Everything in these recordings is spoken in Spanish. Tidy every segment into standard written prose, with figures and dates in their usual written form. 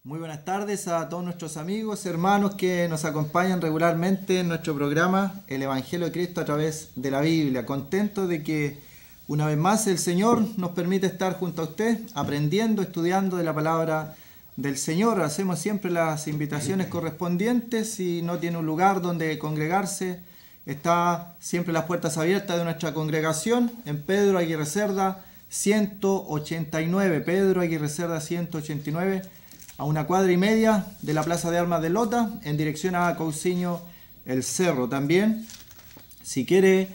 Muy buenas tardes a todos nuestros amigos, hermanos que nos acompañan regularmente en nuestro programa El Evangelio de Cristo a través de la Biblia. Contento de que una vez más el Señor nos permite estar junto a usted, aprendiendo, estudiando de la palabra del Señor. Hacemos siempre las invitaciones correspondientes. Si no tiene un lugar donde congregarse, está siempre las puertas abiertas de nuestra congregación en Pedro Aguirre Cerda 189. Pedro Aguirre Cerda 189. A una cuadra y media de la Plaza de Armas de Lota, en dirección a Cousiño el Cerro. También, si quiere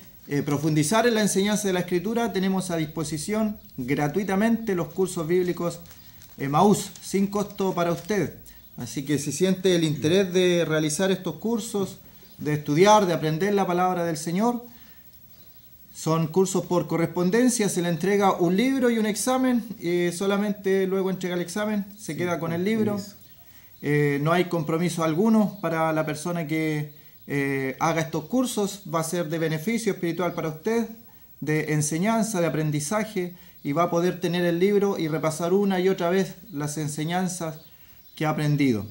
profundizar en la enseñanza de la Escritura, tenemos a disposición gratuitamente los cursos bíblicos Emaús, sin costo para usted. Así que si siente el interés de realizar estos cursos, de estudiar, de aprender la palabra del Señor, son cursos por correspondencia, se le entrega un libro y un examen, y solamente luego entrega el examen, se queda con el libro. No hay compromiso alguno para la persona que haga estos cursos, va a ser de beneficio espiritual para usted, de enseñanza, de aprendizaje, y va a poder tener el libro y repasar una y otra vez las enseñanzas que ha aprendido.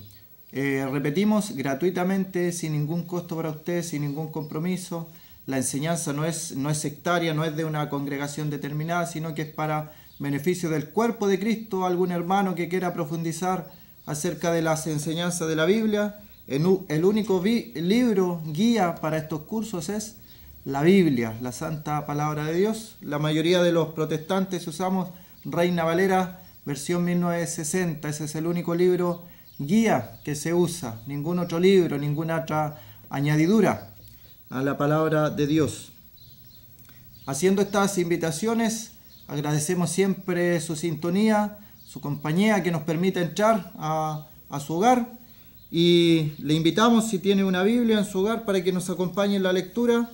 Repetimos, gratuitamente, sin ningún costo para usted, sin ningún compromiso. La enseñanza no es sectaria, no es de una congregación determinada, sino que es para beneficio del cuerpo de Cristo. Algún hermano que quiera profundizar acerca de las enseñanzas de la Biblia, el único libro, guía para estos cursos es la Biblia, la Santa Palabra de Dios. La mayoría de los protestantes usamos Reina Valera, versión 1960. Ese es el único libro guía que se usa. Ningún otro libro, ninguna otra añadidura a la palabra de Dios. Haciendo estas invitaciones, agradecemos siempre su sintonía, su compañía que nos permite entrar a su hogar, y le invitamos, si tiene una Biblia en su hogar, para que nos acompañe en la lectura,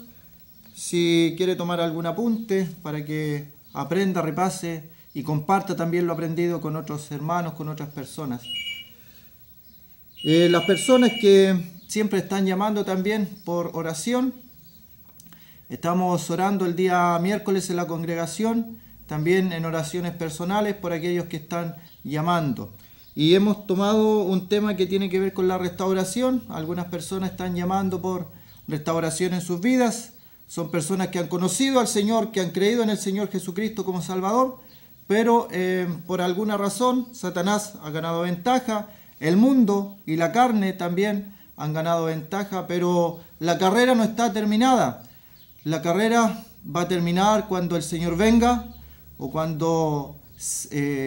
si quiere tomar algún apunte para que aprenda, repase y comparta también lo aprendido con otros hermanos, con otras personas. Las personas que siempre están llamando también por oración. Estamos orando el día miércoles en la congregación, también en oraciones personales por aquellos que están llamando. Y hemos tomado un tema que tiene que ver con la restauración. Algunas personas están llamando por restauración en sus vidas. Son personas que han conocido al Señor, que han creído en el Señor Jesucristo como Salvador, pero por alguna razón Satanás ha ganado ventaja, el mundo y la carne también han ganado ventaja, pero la carrera no está terminada. La carrera va a terminar cuando el Señor venga, o cuando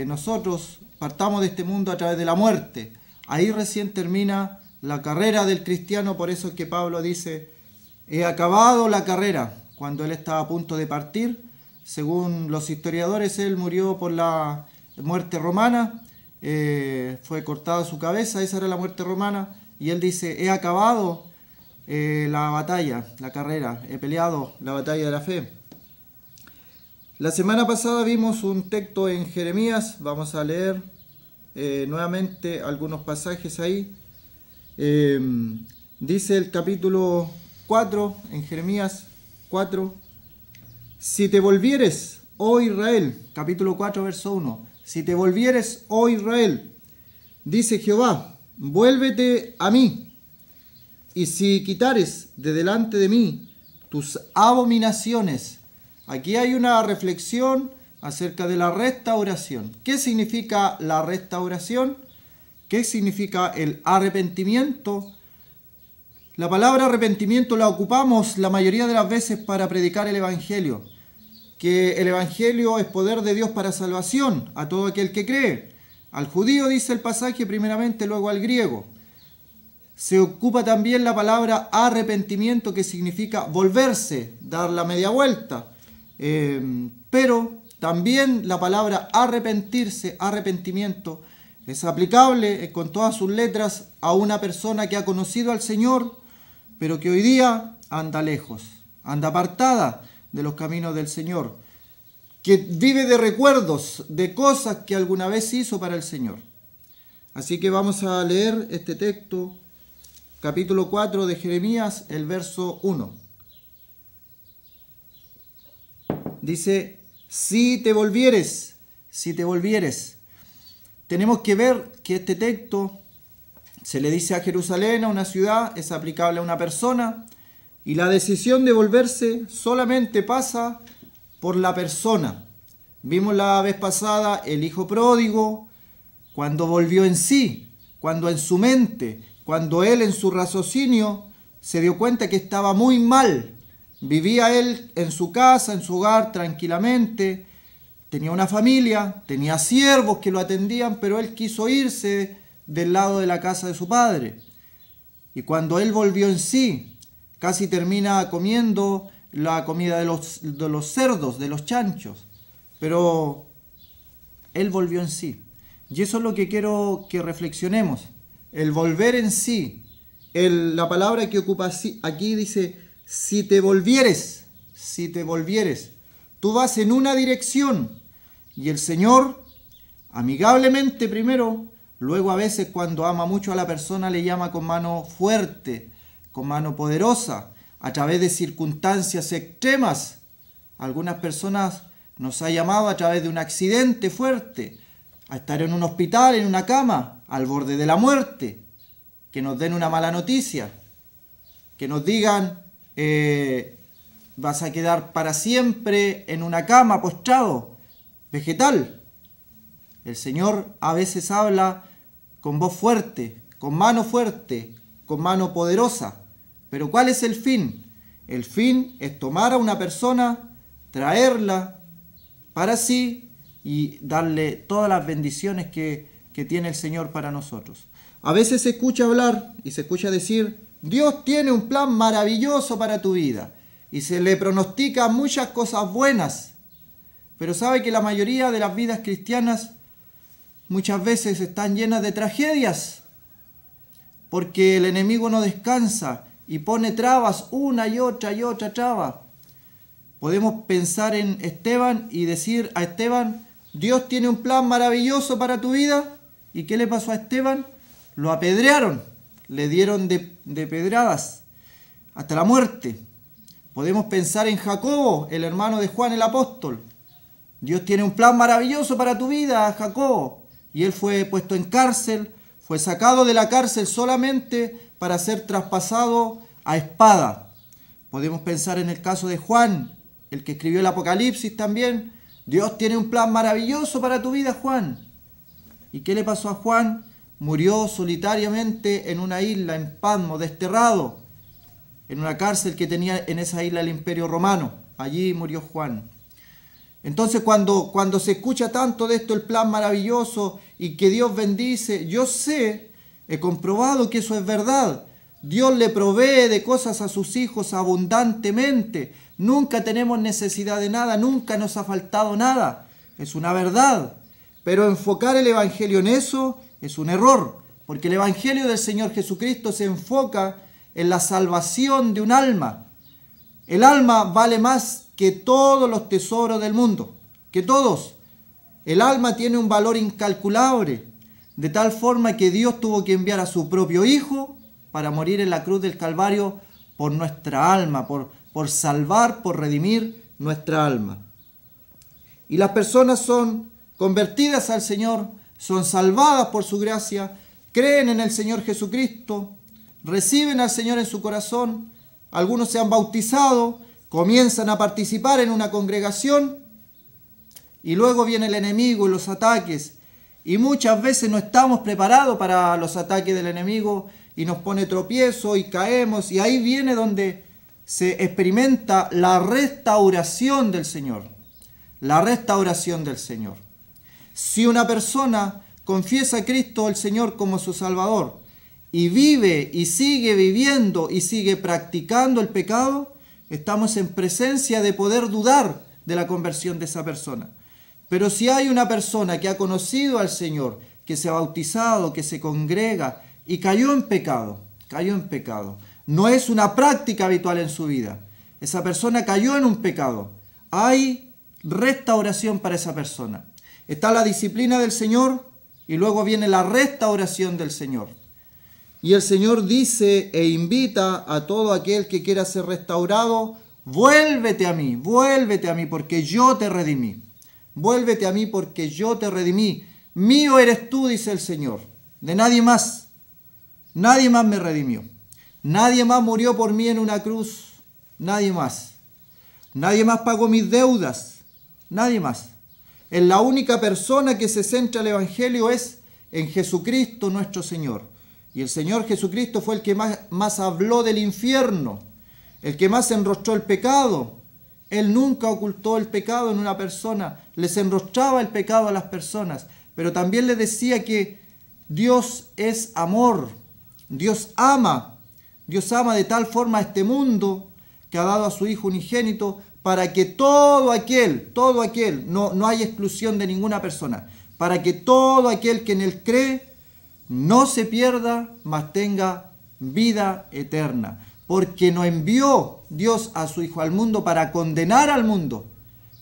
nosotros partamos de este mundo a través de la muerte. Ahí recién termina la carrera del cristiano. Por eso es que Pablo dice: he acabado la carrera. Cuando él estaba a punto de partir, según los historiadores, él murió por la muerte romana, fue cortada su cabeza, esa era la muerte romana. Y él dice: he acabado la batalla, la carrera, he peleado la batalla de la fe. La semana pasada vimos un texto en Jeremías. Vamos a leer nuevamente algunos pasajes ahí. Dice el capítulo 4, en Jeremías 4: si te volvieres, oh Israel, capítulo 4, verso 1, si te volvieres, oh Israel, dice Jehová, vuélvete a mí. Y si quitares de delante de mí tus abominaciones. Aquí hay una reflexión acerca de la restauración. ¿Qué significa la restauración? ¿Qué significa el arrepentimiento? La palabra arrepentimiento la ocupamos la mayoría de las veces para predicar el Evangelio. Que el Evangelio es poder de Dios para salvación a todo aquel que cree. Al judío, dice el pasaje, primeramente, luego al griego. Se ocupa también la palabra arrepentimiento, que significa volverse, dar la media vuelta. Pero también la palabra arrepentirse, arrepentimiento, es aplicable con todas sus letras a una persona que ha conocido al Señor, pero que hoy día anda lejos, anda apartada de los caminos del Señor, que vive de recuerdos, de cosas que alguna vez hizo para el Señor. Así que vamos a leer este texto, capítulo 4 de Jeremías, el verso 1. Dice: si te volvieres, tenemos que ver que este texto se le dice a Jerusalén, a una ciudad, es aplicable a una persona, y la decisión de volverse solamente pasa por la persona. Vimos la vez pasada el hijo pródigo, cuando volvió en sí, cuando en su mente, cuando él en su raciocinio se dio cuenta que estaba muy mal. Vivía él en su casa, en su hogar, tranquilamente, tenía una familia, tenía siervos que lo atendían, pero él quiso irse del lado de la casa de su padre. Y cuando él volvió en sí, casi termina comiendo la comida de los cerdos, de los chanchos. Pero él volvió en sí. Y eso es lo que quiero que reflexionemos. El volver en sí. La palabra que ocupa aquí dice, si te volvieres, tú vas en una dirección. Y el Señor, amigablemente primero, luego a veces cuando ama mucho a la persona le llama con mano fuerte, con mano poderosa, a través de circunstancias extremas. Algunas personas nos ha llamado a través de un accidente fuerte, a estar en un hospital, en una cama, al borde de la muerte, que nos den una mala noticia, que nos digan, vas a quedar para siempre en una cama postrado, vegetal. El Señor a veces habla con voz fuerte, con mano poderosa. Pero ¿cuál es el fin? El fin es tomar a una persona, traerla para sí y darle todas las bendiciones que tiene el Señor para nosotros. A veces se escucha hablar y se escucha decir, Dios tiene un plan maravilloso para tu vida y se le pronostica muchas cosas buenas. Pero sabe que la mayoría de las vidas cristianas muchas veces están llenas de tragedias, porque el enemigo no descansa y pone trabas, una y otra traba. Podemos pensar en Esteban y decir a Esteban, Dios tiene un plan maravilloso para tu vida. ¿Y qué le pasó a Esteban? Lo apedrearon, le dieron de pedradas hasta la muerte. Podemos pensar en Jacobo, el hermano de Juan el apóstol. Dios tiene un plan maravilloso para tu vida, Jacobo. Y él fue puesto en cárcel, fue sacado de la cárcel solamente para ser traspasado a espada. Podemos pensar en el caso de Juan, el que escribió el Apocalipsis también. Dios tiene un plan maravilloso para tu vida, Juan. ¿Y qué le pasó a Juan? Murió solitariamente en una isla, en Patmos, desterrado, en una cárcel que tenía en esa isla el Imperio Romano. Allí murió Juan. Entonces cuando se escucha tanto de esto, el plan maravilloso y que Dios bendice, yo sé, he comprobado que eso es verdad. Dios le provee de cosas a sus hijos abundantemente. Nunca tenemos necesidad de nada, nunca nos ha faltado nada. Es una verdad. Pero enfocar el Evangelio en eso es un error, porque el Evangelio del Señor Jesucristo se enfoca en la salvación de un alma. El alma vale más que todos los tesoros del mundo, que todos. El alma tiene un valor incalculable, de tal forma que Dios tuvo que enviar a su propio Hijo para morir en la cruz del Calvario por nuestra alma, por salvar, por redimir nuestra alma. Y las personas son convertidas al Señor, son salvadas por su gracia, creen en el Señor Jesucristo, reciben al Señor en su corazón, algunos se han bautizado, comienzan a participar en una congregación y luego viene el enemigo y los ataques. Y muchas veces no estamos preparados para los ataques del enemigo y nos pone tropiezo y caemos, y ahí viene donde se experimenta la restauración del Señor. La restauración del Señor. Si una persona confiesa a Cristo el Señor como su Salvador y vive y sigue viviendo y sigue practicando el pecado, estamos en presencia de poder dudar de la conversión de esa persona. Pero si hay una persona que ha conocido al Señor, que se ha bautizado, que se congrega y cayó en pecado, no es una práctica habitual en su vida, esa persona cayó en un pecado, hay restauración para esa persona. Está la disciplina del Señor y luego viene la restauración del Señor. Y el Señor dice e invita a todo aquel que quiera ser restaurado, vuélvete a mí porque yo te redimí. Vuélvete a mí porque yo te redimí. mío eres tú, dice el Señor, de nadie más. Nadie más me redimió. Nadie más murió por mí en una cruz. Nadie más. Nadie más pagó mis deudas. Nadie más. En la única persona que se centra el Evangelio es en Jesucristo nuestro Señor. Y el Señor Jesucristo fue el que más habló del infierno, el que más enrostró el pecado. Él nunca ocultó el pecado en una persona, les enrostraba el pecado a las personas, pero también les decía que Dios es amor, Dios ama de tal forma a este mundo que ha dado a su Hijo unigénito para que todo aquel, no hay exclusión de ninguna persona, para que todo aquel que en Él cree no se pierda, mas tenga vida eterna. Porque no envió Dios a su Hijo al mundo para condenar al mundo,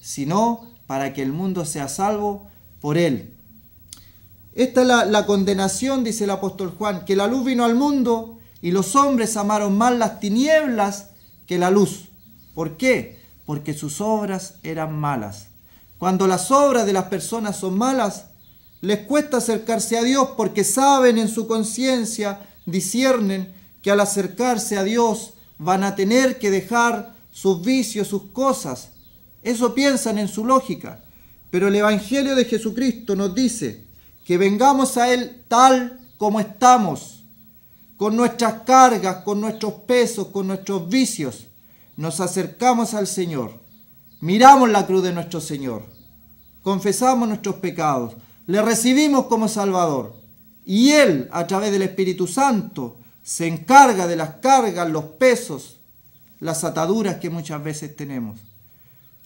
sino para que el mundo sea salvo por Él. Esta es la condenación, dice el apóstol Juan, que la luz vino al mundo y los hombres amaron más las tinieblas que la luz. ¿Por qué? Porque sus obras eran malas. Cuando las obras de las personas son malas, les cuesta acercarse a Dios porque saben en su conciencia, disciernen que al acercarse a Dios van a tener que dejar sus vicios, sus cosas. Eso piensan en su lógica. Pero el Evangelio de Jesucristo nos dice que vengamos a Él tal como estamos, con nuestras cargas, con nuestros pesos, con nuestros vicios. Nos acercamos al Señor, miramos la cruz de nuestro Señor, confesamos nuestros pecados, le recibimos como Salvador y Él, a través del Espíritu Santo, se encarga de las cargas, los pesos, las ataduras que muchas veces tenemos.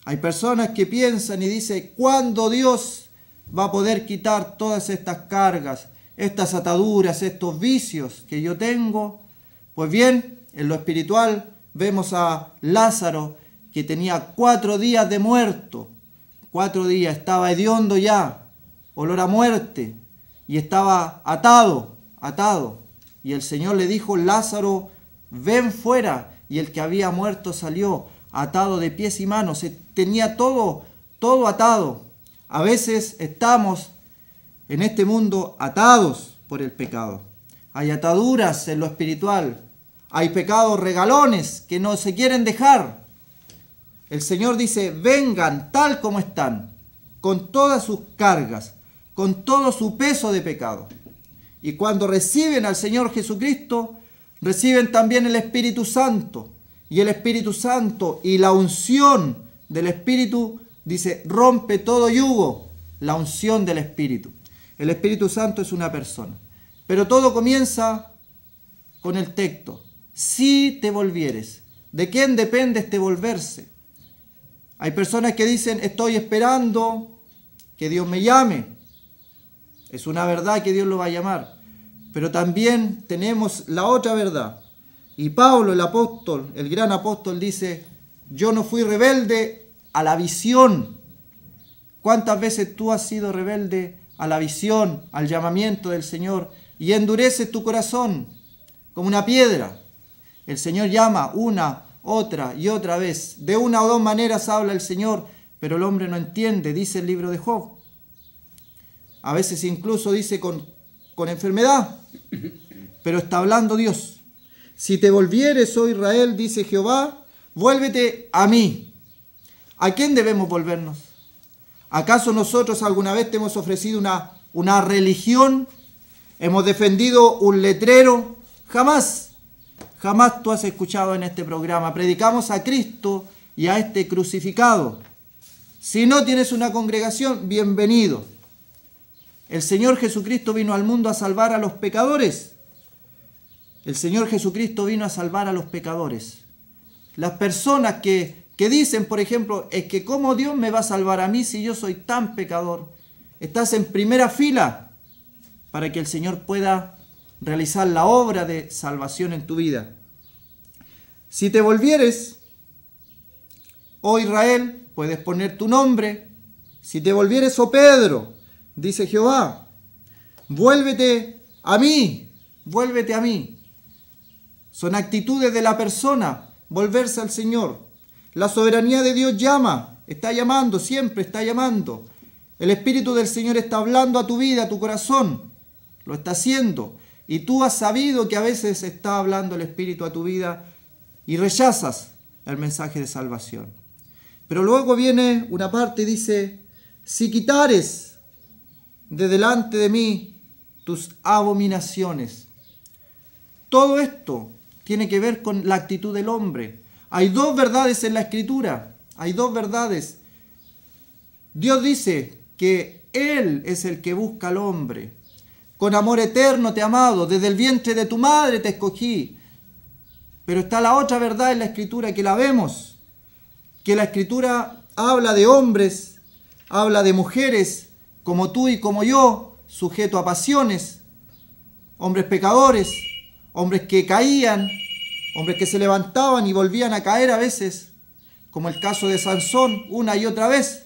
Hay personas que piensan y dicen, ¿cuándo Dios va a poder quitar todas estas cargas, estas ataduras, estos vicios que yo tengo? Pues bien, en lo espiritual vemos a Lázaro que tenía 4 días de muerto. 4 días, estaba hediondo ya, olor a muerte, y estaba atado. Y el Señor le dijo, Lázaro, ven fuera. Y el que había muerto salió atado de pies y manos. Tenía todo atado. A veces estamos en este mundo atados por el pecado. Hay ataduras en lo espiritual. Hay pecados regalones que no se quieren dejar. El Señor dice, vengan tal como están, con todas sus cargas, con todo su peso de pecado. Y cuando reciben al Señor Jesucristo, reciben también el Espíritu Santo. Y el Espíritu Santo y la unción del Espíritu, dice, rompe todo yugo. La unción del Espíritu. El Espíritu Santo es una persona. Pero todo comienza con el texto. Si te volvieres. ¿De quién depende este volverse? Hay personas que dicen, estoy esperando que Dios me llame. Es una verdad que Dios lo va a llamar. Pero también tenemos la otra verdad. Y Pablo, el apóstol, el gran apóstol, dice, yo no fui rebelde a la visión. ¿Cuántas veces tú has sido rebelde a la visión, al llamamiento del Señor, y endureces tu corazón como una piedra? El Señor llama una, otra y otra vez. De una o dos maneras habla el Señor, pero el hombre no entiende, dice el libro de Job. A veces incluso dice con enfermedad, pero está hablando Dios. Si te volvieres, oh Israel, dice Jehová, vuélvete a mí. ¿A quién debemos volvernos? ¿Acaso nosotros alguna vez te hemos ofrecido una religión? ¿Hemos defendido un letrero? Jamás. Jamás tú has escuchado en este programa. Predicamos a Cristo y a este crucificado. Si no tienes una congregación, bienvenido. El Señor Jesucristo vino al mundo a salvar a los pecadores. El Señor Jesucristo vino a salvar a los pecadores. Las personas que dicen, por ejemplo, es que ¿cómo Dios me va a salvar a mí si yo soy tan pecador? Estás en primera fila para que el Señor pueda realizar la obra de salvación en tu vida. Si te volvieres, oh Israel, puedes poner tu nombre. Si te volvieres, oh Pedro, dice Jehová, vuélvete a mí, vuélvete a mí. Son actitudes de la persona, volverse al Señor. La soberanía de Dios llama, está llamando, siempre está llamando. El Espíritu del Señor está hablando a tu vida, a tu corazón. Lo está haciendo. Y tú has sabido que a veces está hablando el Espíritu a tu vida y rechazas el mensaje de salvación. Pero luego viene una parte y dice, si quitares de delante de mí tus abominaciones. Todo esto tiene que ver con la actitud del hombre. Hay dos verdades en la Escritura. Hay dos verdades. Dios dice que Él es el que busca al hombre. Con amor eterno te he amado, desde el vientre de tu madre te escogí. Pero está la otra verdad en la Escritura que la vemos. Que la Escritura habla de hombres, habla de mujeres como tú y como yo, sujetos a pasiones, hombres pecadores, hombres que caían, hombres que se levantaban y volvían a caer a veces, como el caso de Sansón, una y otra vez.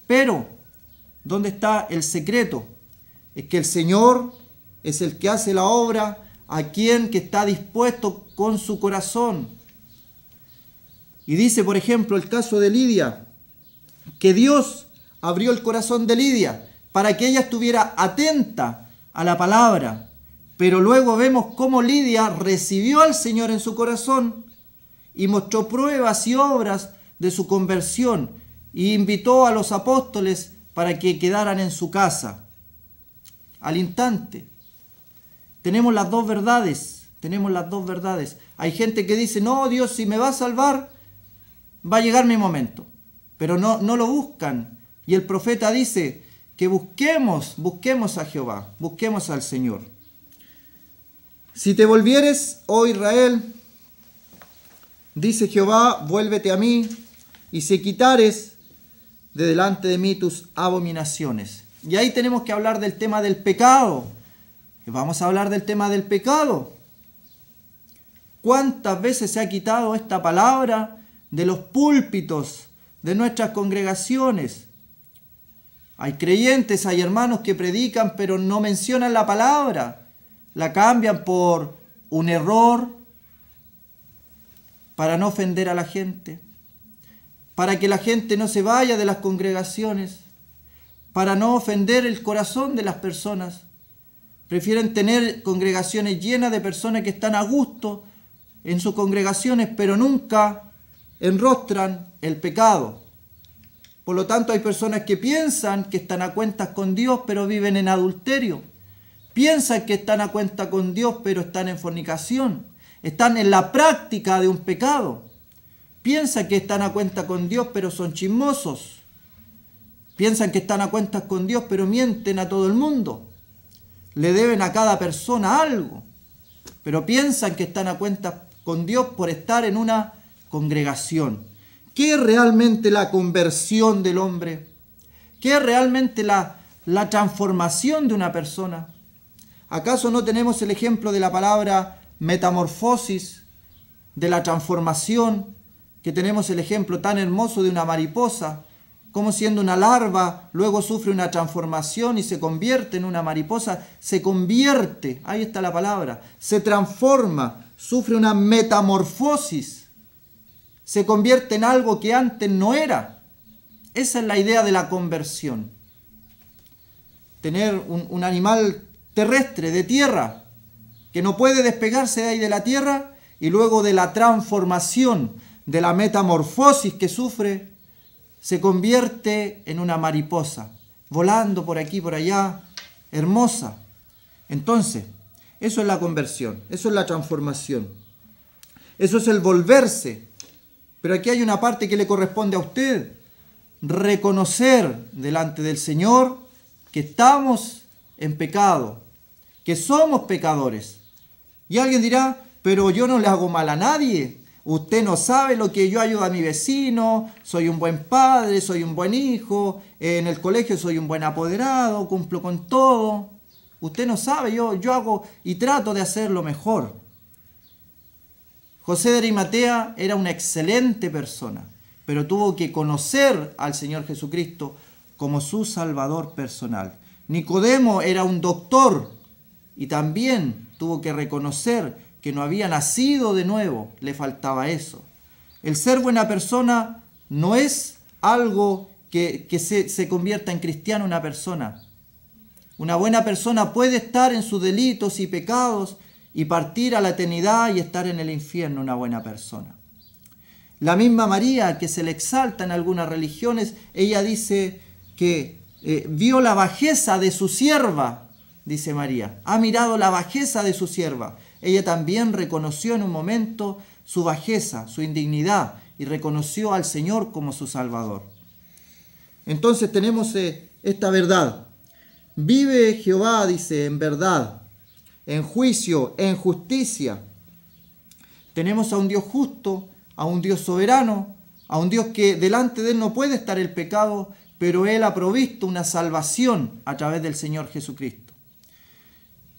Pero, ¿dónde está el secreto? Es que el Señor es el que hace la obra a quien que está dispuesto con su corazón. Y dice, por ejemplo, el caso de Lidia, que Dios abrió el corazón de Lidia para que ella estuviera atenta a la palabra. Pero luego vemos cómo Lidia recibió al Señor en su corazón y mostró pruebas y obras de su conversión y invitó a los apóstoles para que quedaran en su casa. Al instante. Tenemos las dos verdades. Hay gente que dice, no, Dios, si me va a salvar, va a llegar mi momento. Pero no lo buscan. Y el profeta dice que busquemos a Jehová, busquemos al Señor. Si te volvieres, oh Israel, dice Jehová, vuélvete a mí, y si quitares de delante de mí tus abominaciones. Y ahí tenemos que hablar del tema del pecado. Vamos a hablar del tema del pecado. ¿Cuántas veces se ha quitado esta palabra de los púlpitos de nuestras congregaciones? Hay creyentes, hay hermanos que predican, pero no mencionan la palabra. La cambian por un error para no ofender a la gente, para que la gente no se vaya de las congregaciones, para no ofender el corazón de las personas. Prefieren tener congregaciones llenas de personas que están a gusto en sus congregaciones, pero nunca enrostran el pecado. Por lo tanto, hay personas que piensan que están a cuentas con Dios, pero viven en adulterio. Piensan que están a cuenta con Dios, pero están en fornicación. Están en la práctica de un pecado. Piensan que están a cuenta con Dios, pero son chismosos. Piensan que están a cuentas con Dios, pero mienten a todo el mundo. Le deben a cada persona algo. Pero piensan que están a cuentas con Dios por estar en una congregación. ¿Qué es realmente la conversión del hombre? ¿Qué es realmente la transformación de una persona? ¿Acaso no tenemos el ejemplo de la palabra metamorfosis, de la transformación? Que tenemos el ejemplo tan hermoso de una mariposa, como siendo una larva, luego sufre una transformación y se convierte en una mariposa, se convierte, ahí está la palabra, se transforma, sufre una metamorfosis, se convierte en algo que antes no era. Esa es la idea de la conversión. Tener un animal terrestre, de tierra, que no puede despegarse de ahí de la tierra, y luego de la transformación, de la metamorfosis que sufre, se convierte en una mariposa, volando por aquí, por allá, hermosa. Entonces, eso es la conversión, eso es la transformación, eso es el volverse. Pero aquí hay una parte que le corresponde a usted: reconocer delante del Señor que estamos en pecado, que somos pecadores. Y alguien dirá, pero yo no le hago mal a nadie. Usted no sabe lo que yo ayudo a mi vecino, soy un buen padre, soy un buen hijo, en el colegio soy un buen apoderado, cumplo con todo. Usted no sabe, yo hago y trato de hacerlo mejor. José de Arimatea era una excelente persona, pero tuvo que conocer al Señor Jesucristo como su Salvador personal. Nicodemo era un doctor y también tuvo que reconocer que no había nacido de nuevo, le faltaba eso. El ser buena persona no es algo que se convierta en cristiano una persona. Una buena persona puede estar en sus delitos y pecados y partir a la eternidad y estar en el infierno, una buena persona. La misma María, que se le exalta en algunas religiones, ella dice que vio la bajeza de su sierva, dice María. Ha mirado la bajeza de su sierva. Ella también reconoció en un momento su bajeza, su indignidad, y reconoció al Señor como su Salvador. Entonces tenemos esta verdad. Vive Jehová, dice, en verdad, en juicio, en justicia. Tenemos a un Dios justo, a un Dios soberano, a un Dios que delante de Él no puede estar el pecado, pero Él ha provisto una salvación a través del Señor Jesucristo.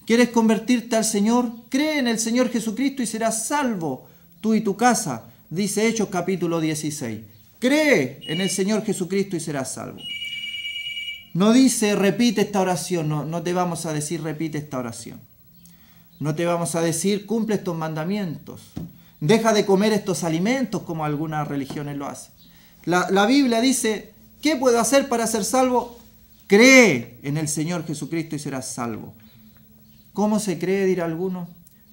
¿Quieres convertirte al Señor? Cree en el Señor Jesucristo y serás salvo, tú y tu casa, dice Hechos capítulo 16. Cree en el Señor Jesucristo y serás salvo. No dice repite esta oración, no te vamos a decir repite esta oración. No te vamos a decir cumple estos mandamientos. Deja de comer estos alimentos como algunas religiones lo hacen. La Biblia dice, ¿qué puedo hacer para ser salvo? Cree en el Señor Jesucristo y serás salvo. ¿Cómo se cree, dirá alguno?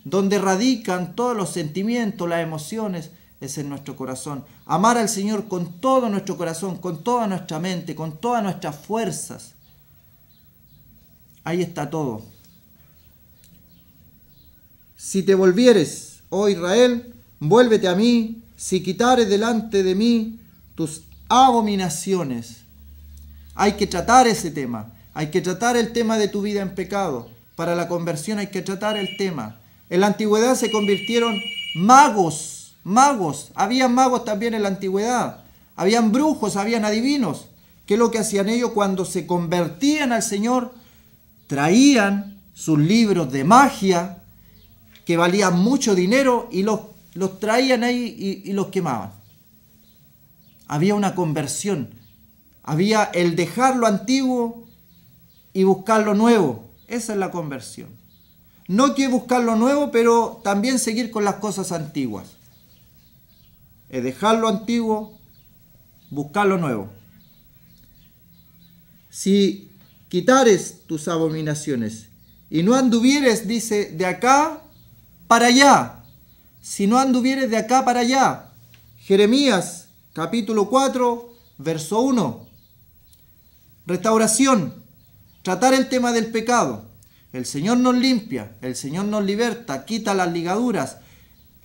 Donde radican todos los sentimientos, las emociones, es en nuestro corazón. Amar al Señor con todo nuestro corazón, con toda nuestra mente, con todas nuestras fuerzas. Ahí está todo. Si te volvieres, oh Israel, vuélvete a mí, si quitares delante de mí tus abominaciones. Hay que tratar ese tema. Hay que tratar el tema de tu vida en pecado. Para la conversión hay que tratar el tema. En la antigüedad se convirtieron magos. Habían magos también en la antigüedad. Habían brujos, habían adivinos. ¿Qué es lo que hacían ellos cuando se convertían al Señor? Traían sus libros de magia que valían mucho dinero y los traían ahí y los quemaban. Había una conversión. Había el dejar lo antiguo y buscar lo nuevo. Esa es la conversión. No que buscar lo nuevo, pero también seguir con las cosas antiguas. Es dejar lo antiguo, buscar lo nuevo. Si quitares tus abominaciones y no anduvieres, dice, de acá para allá. Si no anduvieres de acá para allá. Jeremías capítulo 4, verso 1. Restauración. Tratar el tema del pecado. El Señor nos limpia, el Señor nos liberta, quita las ligaduras.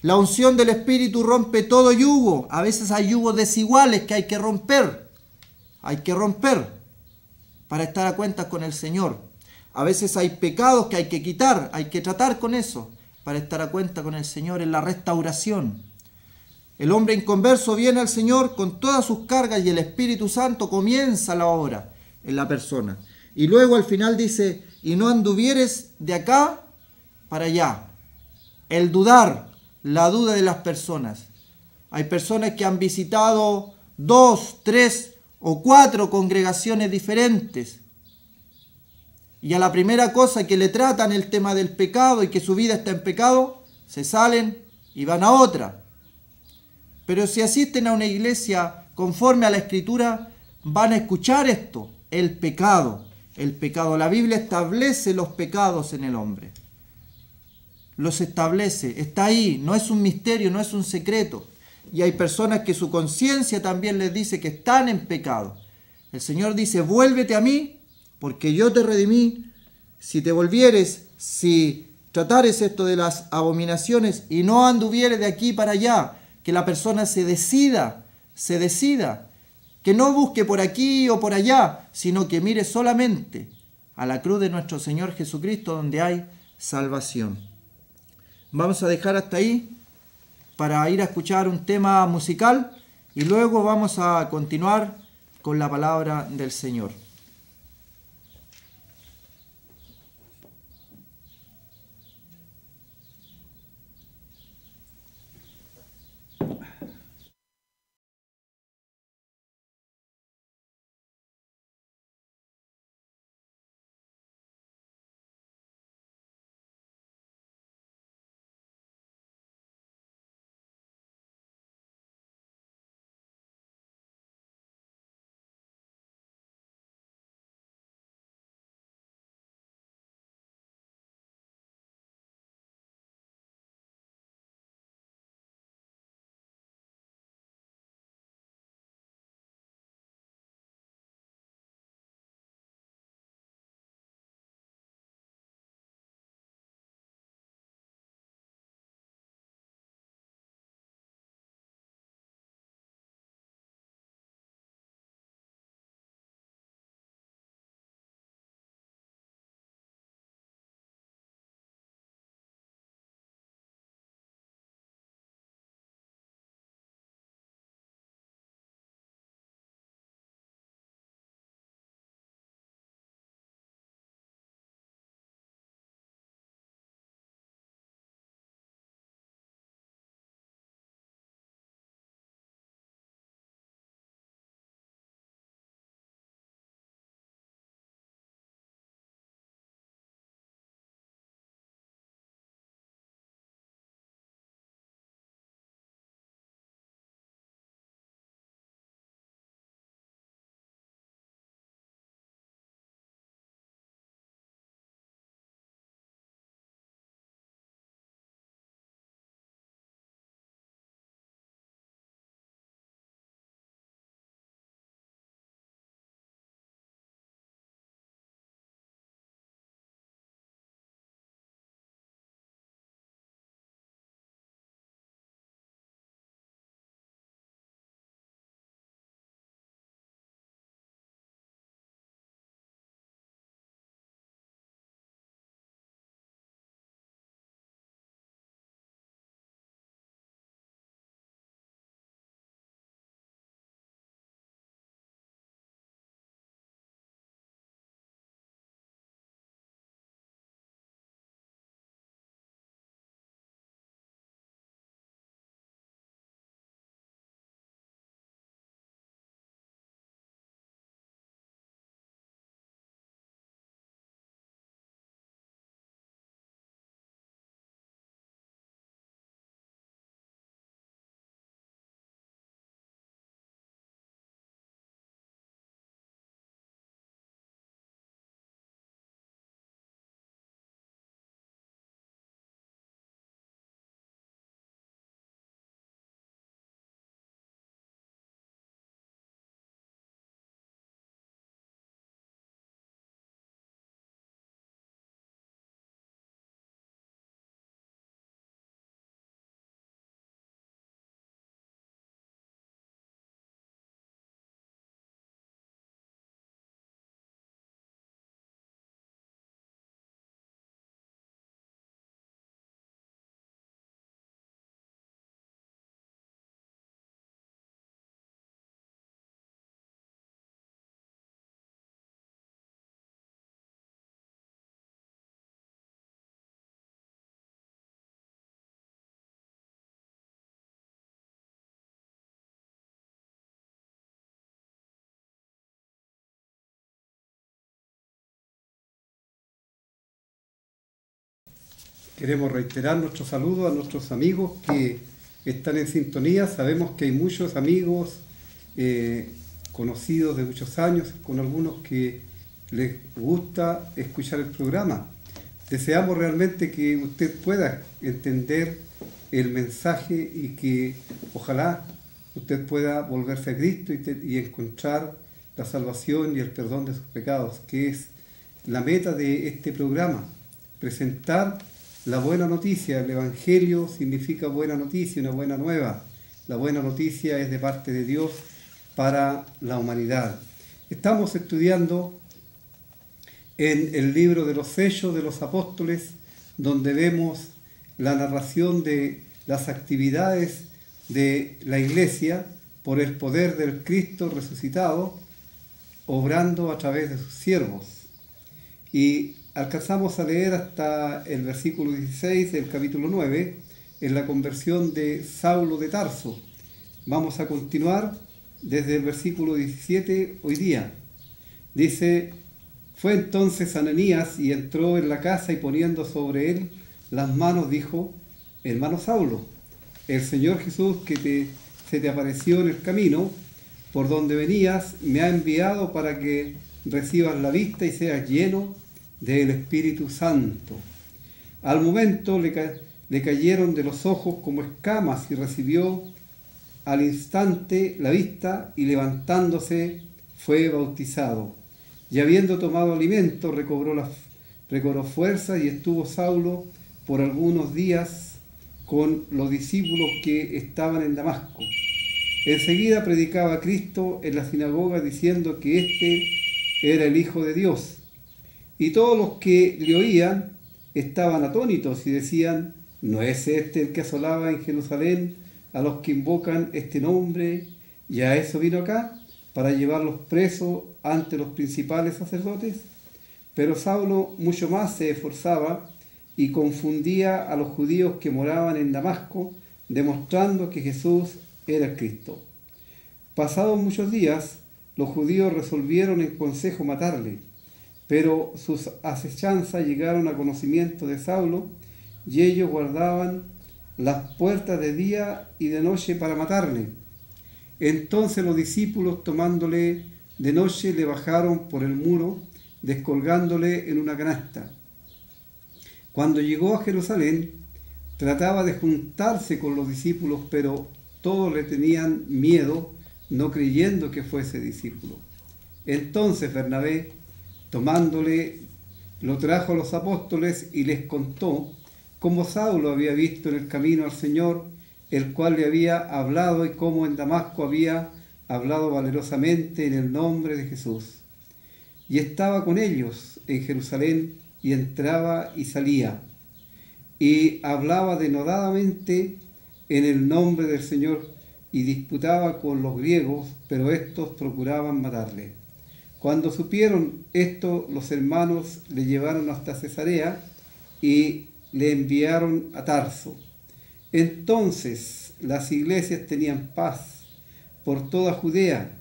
La unción del Espíritu rompe todo yugo. A veces hay yugos desiguales que hay que romper. Hay que romper para estar a cuentas con el Señor. A veces hay pecados que hay que quitar, hay que tratar con eso para estar a cuenta con el Señor en la restauración. El hombre inconverso viene al Señor con todas sus cargas y el Espíritu Santo comienza la obra en la persona. Y luego al final dice, y no anduvieres de acá para allá. El dudar, la duda de las personas. Hay personas que han visitado 2, 3 o 4 congregaciones diferentes. Y a la primera cosa que le tratan el tema del pecado y que su vida está en pecado, se salen y van a otra. Pero si asisten a una iglesia conforme a la Escritura, van a escuchar esto, el pecado. El pecado. La Biblia establece los pecados en el hombre. Los establece, está ahí, no es un misterio, no es un secreto. Y hay personas que su conciencia también les dice que están en pecado. El Señor dice, vuélvete a mí, porque yo te redimí. Si te volvieres, si tratares esto de las abominaciones y no anduvieres de aquí para allá, que la persona se decida, que no busque por aquí o por allá, sino que mire solamente a la cruz de nuestro Señor Jesucristo, donde hay salvación. Vamos a dejar hasta ahí para ir a escuchar un tema musical y luego vamos a continuar con la palabra del Señor. Queremos reiterar nuestro saludo a nuestros amigos que están en sintonía. Sabemos que hay muchos amigos conocidos de muchos años, con algunos que les gusta escuchar el programa. Deseamos realmente que usted pueda entender el mensaje y que ojalá usted pueda volverse a Cristo y encontrar la salvación y el perdón de sus pecados, que es la meta de este programa, presentar la buena noticia. El Evangelio significa buena noticia, una buena nueva. La buena noticia es de parte de Dios para la humanidad. Estamos estudiando en el libro de los Hechos de los Apóstoles, donde vemos la narración de las actividades de la Iglesia por el poder del Cristo resucitado, obrando a través de sus siervos. Y alcanzamos a leer hasta el versículo 16 del capítulo 9, en la conversión de Saulo de Tarso. Vamos a continuar desde el versículo 17 hoy día. Dice: fue entonces Ananías y entró en la casa y poniendo sobre él las manos dijo: hermano Saulo, el Señor Jesús que se te apareció en el camino por donde venías me ha enviado para que recibas la vista y seas lleno del Espíritu Santo. Al momento le cayeron de los ojos como escamas y recibió al instante la vista y levantándose fue bautizado. Y habiendo tomado alimento recobró fuerzas y estuvo Saulo por algunos días con los discípulos que estaban en Damasco. Enseguida predicaba a Cristo en la sinagoga diciendo que éste era el Hijo de Dios. Y todos los que le oían estaban atónitos y decían: ¿no es este el que asolaba en Jerusalén a los que invocan este nombre? ¿Y a eso vino acá, para llevarlos presos ante los principales sacerdotes? Pero Saulo mucho más se esforzaba y confundía a los judíos que moraban en Damasco, demostrando que Jesús era el Cristo. Pasados muchos días, los judíos resolvieron en consejo matarle, pero sus asechanzas llegaron a conocimiento de Saulo, y ellos guardaban las puertas de día y de noche para matarle. Entonces los discípulos, tomándole de noche, le bajaron por el muro, descolgándole en una canasta. Cuando llegó a Jerusalén, trataba de juntarse con los discípulos, pero todos le tenían miedo, no creyendo que fuese discípulo. Entonces Bernabé, tomándole, lo trajo a los apóstoles y les contó cómo Saulo había visto en el camino al Señor, el cual le había hablado, y cómo en Damasco había hablado valerosamente en el nombre de Jesús. Y estaba con ellos en Jerusalén, y entraba y salía, y hablaba denodadamente en el nombre del Señor, y disputaba con los griegos, pero éstos procuraban matarle. Cuando supieron esto, los hermanos le llevaron hasta Cesarea y le enviaron a Tarso. Entonces las iglesias tenían paz por toda Judea,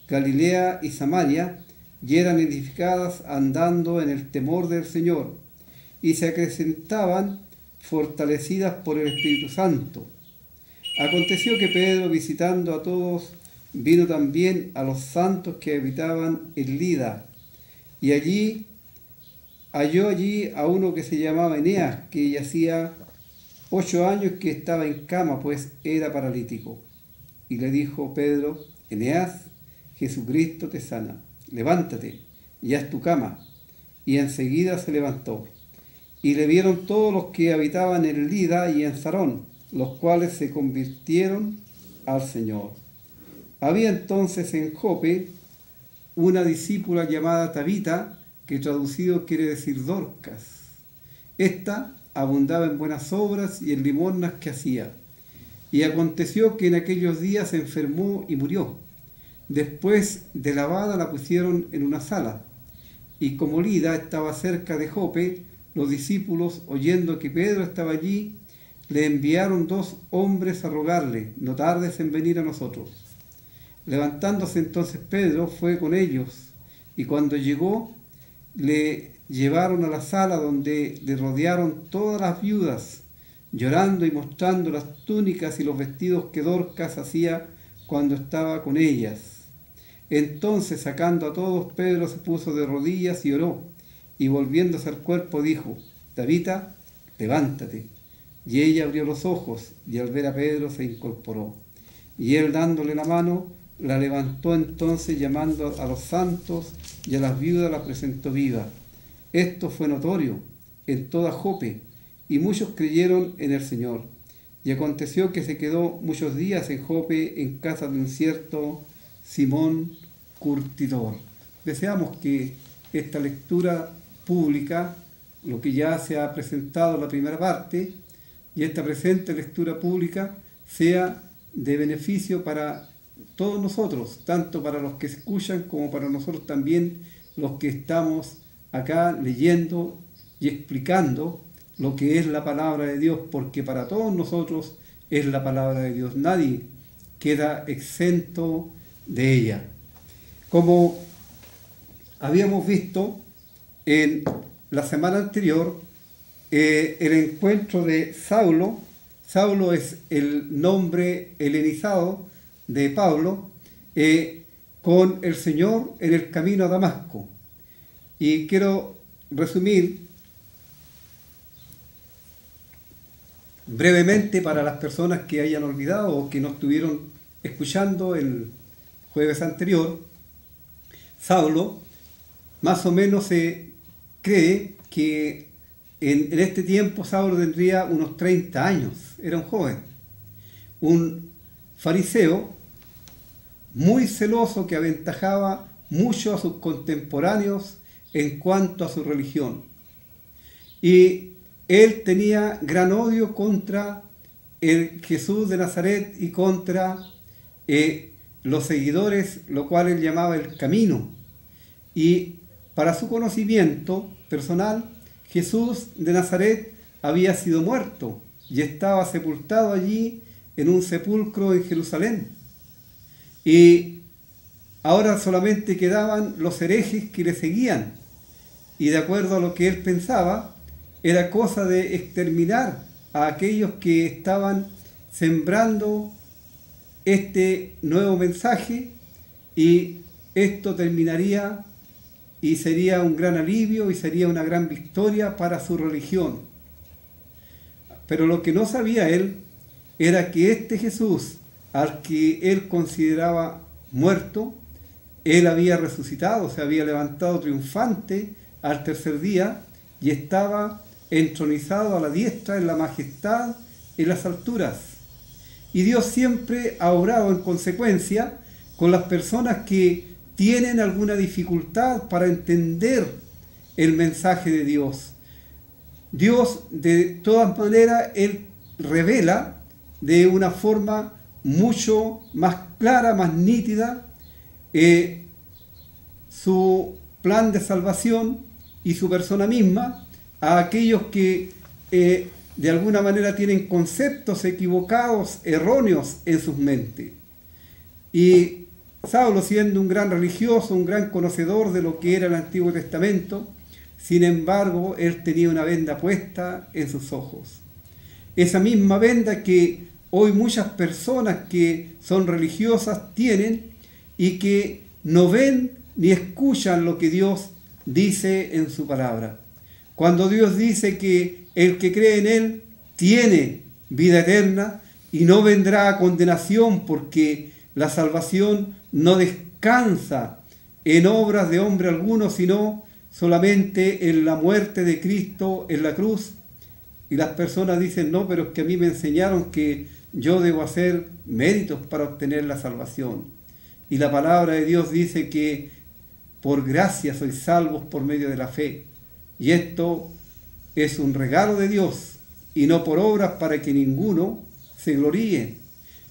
Galilea y Samaria, y eran edificadas andando en el temor del Señor, y se acrecentaban fortalecidas por el Espíritu Santo. Aconteció que Pedro, visitando a todos, vino también a los santos que habitaban en Lida, y halló allí a uno que se llamaba Eneas, que yacía 8 años que estaba en cama, pues era paralítico. Y le dijo Pedro: Eneas, Jesucristo te sana, levántate y haz tu cama. Y enseguida se levantó. Y le vieron todos los que habitaban en Lida y en Sarón, los cuales se convirtieron al Señor. Había entonces en Jope una discípula llamada Tabita, que traducido quiere decir Dorcas. Esta abundaba en buenas obras y en limosnas que hacía. Y aconteció que en aquellos días se enfermó y murió. Después de lavada la pusieron en una sala. Y como Lida estaba cerca de Jope, los discípulos, oyendo que Pedro estaba allí, le enviaron 2 hombres a rogarle: no tardes en venir a nosotros. Levantándose entonces Pedro fue con ellos, y cuando llegó, le llevaron a la sala donde le rodearon todas las viudas, llorando y mostrando las túnicas y los vestidos que Dorcas hacía cuando estaba con ellas. Entonces, sacando a todos, Pedro se puso de rodillas y oró, y volviéndose al cuerpo dijo: Tabita, levántate. Y ella abrió los ojos, y al ver a Pedro se incorporó. Y él, dándole la mano, la levantó. Entonces, llamando a los santos y a las viudas, la presentó viva. Esto fue notorio en toda Jope, y muchos creyeron en el Señor. Y aconteció que se quedó muchos días en Jope, en casa de un cierto Simón Curtidor. Deseamos que esta lectura pública, lo que ya se ha presentado en la primera parte, y esta presente lectura pública sea de beneficio para todos nosotros, tanto para los que escuchan como para nosotros también, los que estamos acá leyendo y explicando lo que es la palabra de Dios, porque para todos nosotros es la palabra de Dios. Nadie queda exento de ella. Como habíamos visto en la semana anterior, el encuentro de Saulo. Saulo es el nombre helenizado de Pablo, con el Señor en el camino a Damasco. Y quiero resumir brevemente para las personas que hayan olvidado o que no estuvieron escuchando el jueves anterior. Saulo, más o menos se cree que en este tiempo Saulo tendría unos 30 años, era un joven, un fariseo muy celoso que aventajaba mucho a sus contemporáneos en cuanto a su religión. Y él tenía gran odio contra el Jesús de Nazaret y contra los seguidores, lo cual él llamaba el camino. Y para su conocimiento personal, Jesús de Nazaret había sido muerto y estaba sepultado allí en un sepulcro en Jerusalén. Y ahora solamente quedaban los herejes que le seguían. Y de acuerdo a lo que él pensaba, era cosa de exterminar a aquellos que estaban sembrando este nuevo mensaje, y esto terminaría y sería un gran alivio y sería una gran victoria para su religión. Pero lo que no sabía él era que este Jesús, al que él consideraba muerto, él había resucitado, se había levantado triunfante al tercer día y estaba entronizado a la diestra en la majestad, en las alturas. Y Dios siempre ha obrado en consecuencia con las personas que tienen alguna dificultad para entender el mensaje de Dios. Dios, de todas maneras, Él revela de una forma mucho más clara, más nítida, su plan de salvación y su persona misma a aquellos que de alguna manera tienen conceptos equivocados, erróneos en sus mentes. Y Saulo, siendo un gran religioso, un gran conocedor de lo que era el Antiguo Testamento, sin embargo, él tenía una venda puesta en sus ojos. Esa misma venda que hoy muchas personas que son religiosas tienen y que no ven ni escuchan lo que Dios dice en su palabra. Cuando Dios dice que el que cree en Él tiene vida eterna y no vendrá a condenación, porque la salvación no descansa en obras de hombre alguno, sino solamente en la muerte de Cristo en la cruz. Y las personas dicen: no, pero es que a mí me enseñaron que yo debo hacer méritos para obtener la salvación. Y la palabra de Dios dice que por gracia sois salvos por medio de la fe. Y esto es un regalo de Dios, y no por obras, para que ninguno se gloríe.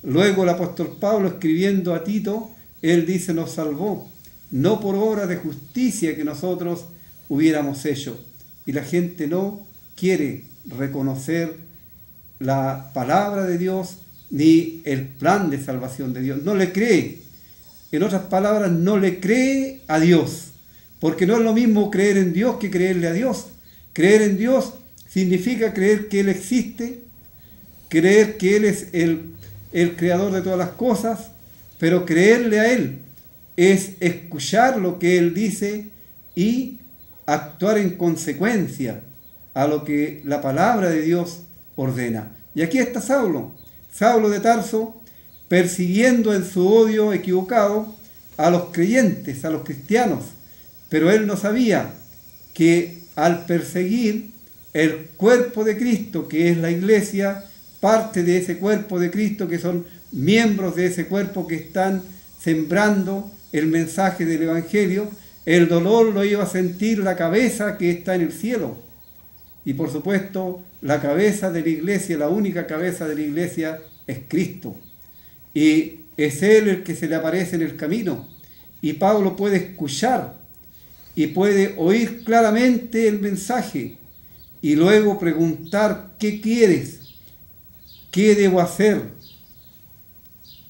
Luego el apóstol Pablo, escribiendo a Tito, él dice: nos salvó, no por obras de justicia que nosotros hubiéramos hecho. Y la gente no quiere reconocer la palabra de Dios ni el plan de salvación de Dios. No le cree. En otras palabras, no le cree a Dios. porque no es lo mismo creer en Dios que creerle a Dios. Creer en Dios significa creer que Él existe, creer que Él es el creador de todas las cosas, pero creerle a Él es escuchar lo que Él dice y actuar en consecuencia a lo que la palabra de Dios ordena. Y aquí está Saulo de Tarso, persiguiendo en su odio equivocado a los creyentes, a los cristianos, pero él no sabía que al perseguir el cuerpo de Cristo, que es la iglesia, parte de ese cuerpo de Cristo, que son miembros de ese cuerpo que están sembrando el mensaje del Evangelio, el dolor lo iba a sentir la cabeza que está en el cielo. Y por supuesto, la cabeza de la iglesia, la única cabeza de la iglesia es Cristo. Y es Él el que se le aparece en el camino. Y Pablo puede escuchar y puede oír claramente el mensaje y luego preguntar: ¿qué quieres? ¿Qué debo hacer?